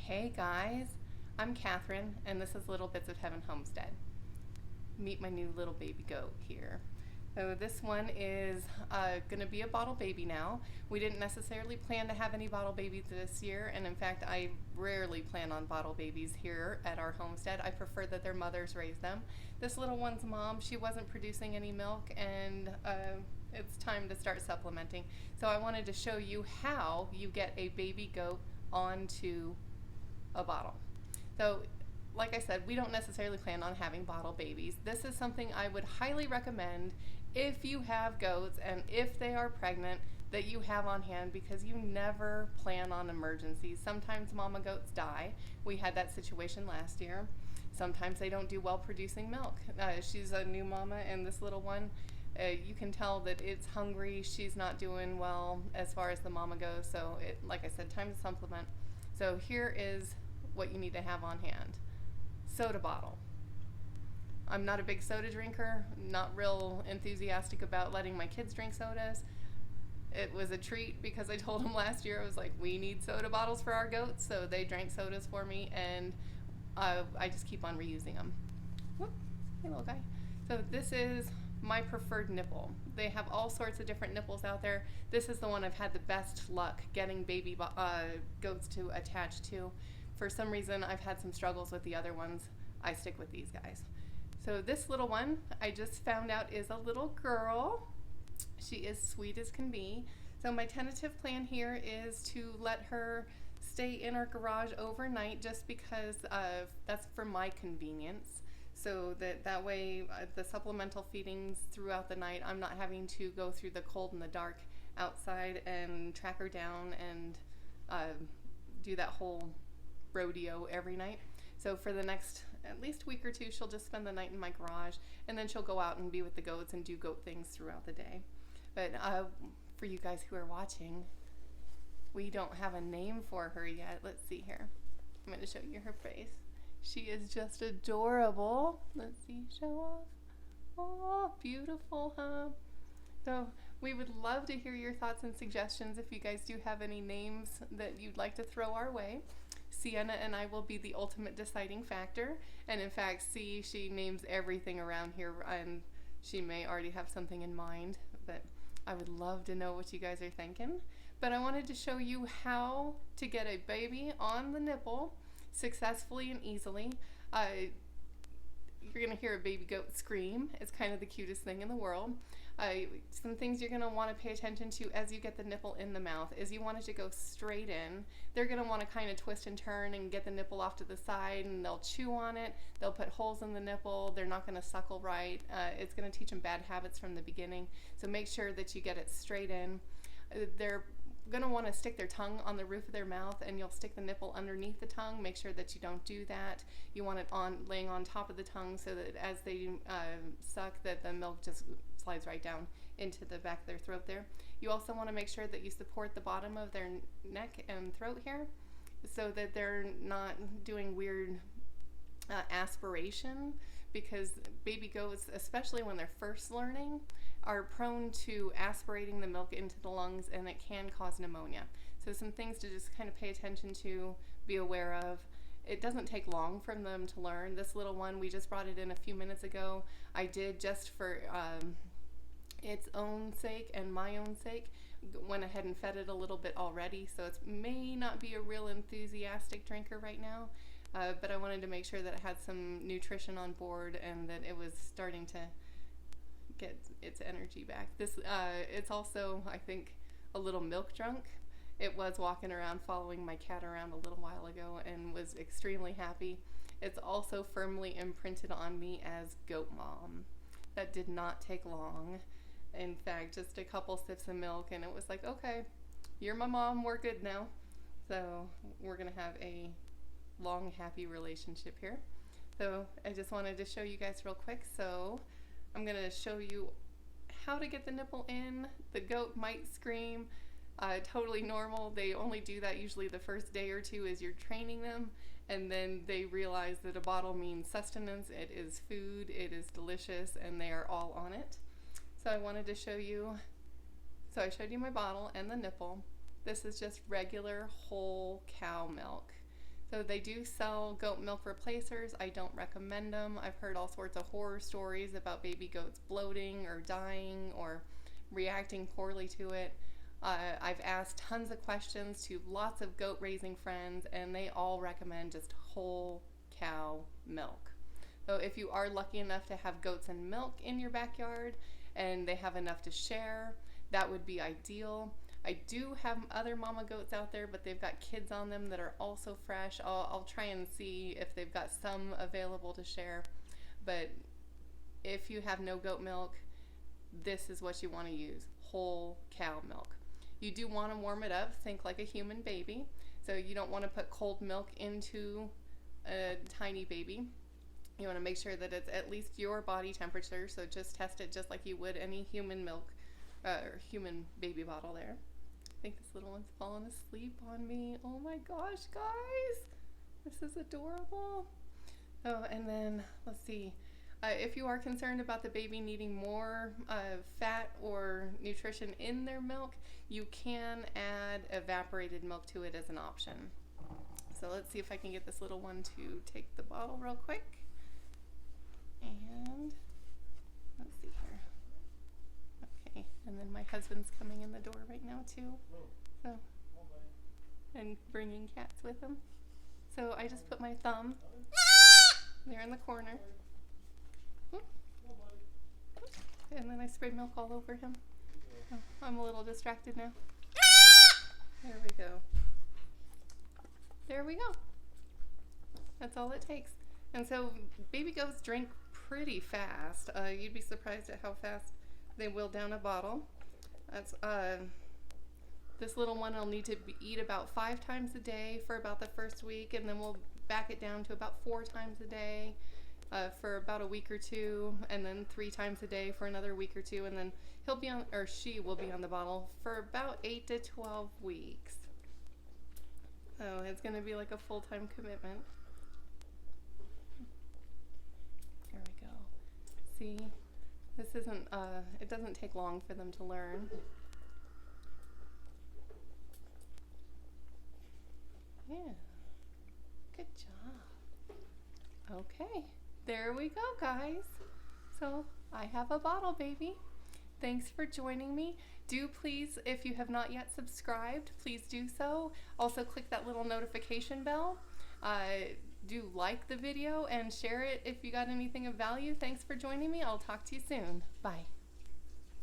Hey guys, I'm Catherine, and this is Little Bits of Heaven Homestead. Meet my new little baby goat here. So this one is going to be a bottle baby now. We didn't necessarily plan to have any bottle babies this year, and in fact I rarely plan on bottle babies here at our homestead. I prefer that their mothers raise them. This little one's mom, she wasn't producing any milk, and it's time to start supplementing. So I wanted to show you how you get a baby goat onto a bottle. So like I said, we don't necessarily plan on having bottle babies. This is something I would highly recommend if you have goats and if they are pregnant, that you have on hand, because you never plan on emergencies. Sometimes mama goats die. We had that situation last year. Sometimes they don't do well producing milk. She's a new mama, and this little one, you can tell that it's hungry. She's not doing well as far as the mama goes. So like I said, time to supplement. So here is what you need to have on hand. Soda bottle. I'm not a big soda drinker, not real enthusiastic about letting my kids drink sodas. It was a treat because I told them last year, I was like, we need soda bottles for our goats, so they drank sodas for me, and I just keep on reusing them. Whoop, hey little guy. So this is my preferred nipple. They have all sorts of different nipples out there. This is the one I've had the best luck getting baby goats to attach to. For some reason, I've had some struggles with the other ones. I stick with these guys. So this little one, I just found out, is a little girl. She is sweet as can be. So my tentative plan here is to let her stay in our garage overnight, just because that's for my convenience. So that way the supplemental feedings throughout the night, I'm not having to go through the cold and the dark outside and track her down and do that whole rodeo every night. So for the next at least week or two, she'll just spend the night in my garage, and then she'll go out and be with the goats and do goat things throughout the day. But for you guys who are watching, we don't have a name for her yet. Let's see here. I'm going to show you her face. She is just adorable. Let's see, show off. Oh, beautiful, huh? So we would love to hear your thoughts and suggestions if you guys do have any names that you'd like to throw our way. Sienna and I will be the ultimate deciding factor, and in fact, she names everything around here, and she may already have something in mind, but I would love to know what you guys are thinking. But I wanted to show you how to get a baby on the nipple successfully and easily. You're going to hear a baby goat scream. It's kind of the cutest thing in the world. Some things you're going to want to pay attention to as you get the nipple in the mouth is you want it to go straight in. They're going to want to kind of twist and turn and get the nipple off to the side, and they'll chew on it. They'll put holes in the nipple. They're not going to suckle right. It's going to teach them bad habits from the beginning. So make sure that you get it straight in. They're going to want to stick their tongue on the roof of their mouth, and you'll stick the nipple underneath the tongue. Make sure that you don't do that. You want it laying on top of the tongue, so that as they suck, that the milk just slides right down into the back of their throat there. You also want to make sure that you support the bottom of their neck and throat here, so that they're not doing weird aspiration, because baby goats, especially when they're first learning, are prone to aspirating the milk into the lungs, and it can cause pneumonia. So some things to just kind of pay attention to, be aware of. It doesn't take long for them to learn. This little one, we just brought it in a few minutes ago. I did, just for its own sake and my own sake, went ahead and fed it a little bit already, so it may not be a real enthusiastic drinker right now, but I wanted to make sure that it had some nutrition on board and that it was starting to get its energy back. It's also, I think, a little milk drunk. It was walking around following my cat around a little while ago and was extremely happy. It's also firmly imprinted on me as goat mom. That did not take long. In fact, just a couple sips of milk, and it was like, okay, you're my mom, we're good now. So we're gonna have a long, happy relationship here. So I just wanted to show you guys real quick. So I'm gonna show you how to get the nipple in. The goat might scream, totally normal. They only do that usually the first day or two as you're training them, and then they realize that a bottle means sustenance, it is food, it is delicious, and they are all on it. So I wanted to show you, so I showed you my bottle and the nipple. This is just regular whole cow milk. So they do sell goat milk replacers. I don't recommend them. I've heard all sorts of horror stories about baby goats bloating or dying or reacting poorly to it. I've asked tons of questions to lots of goat raising friends, and they all recommend just whole cow milk. So if you are lucky enough to have goats and milk in your backyard and they have enough to share, that would be ideal. I do have other mama goats out there, but they've got kids on them that are also fresh. I'll try and see if they've got some available to share. But if you have no goat milk, this is what you want to use, whole cow milk. You do want to warm it up, think like a human baby. So you don't want to put cold milk into a tiny baby. You want to make sure that it's at least your body temperature, so just test it just like you would any human milk or human baby bottle there. I think this little one's fallen asleep on me. Oh my gosh, guys, this is adorable. Oh, and then let's see. If you are concerned about the baby needing more fat or nutrition in their milk, you can add evaporated milk to it as an option. So let's see if I can get this little one to take the bottle real quick. And let's see here. Okay, and then my husband's coming in the door right now too. So, and bringing cats with him. So I just put my thumb there in the corner. And then I spray milk all over him. Oh, I'm a little distracted now. There we go. There we go. That's all it takes. And so baby goats drink pretty fast. You'd be surprised at how fast they will down a bottle. That's this little one will need to eat about 5 times a day for about the first week, and then we'll back it down to about 4 times a day for about a week or 2, and then 3 times a day for another week or 2, and then he'll be on, or she will be on the bottle for about 8 to 12 weeks. So it's going to be like a full-time commitment. There we go. See, this isn't, it doesn't take long for them to learn. Yeah, good job. Okay, there we go, guys. So I have a bottle baby. Thanks for joining me. Do please, if you have not yet subscribed, please do so. Also click that little notification bell. Do like the video and share it if you got anything of value. Thanks for joining me. I'll talk to you soon. Bye.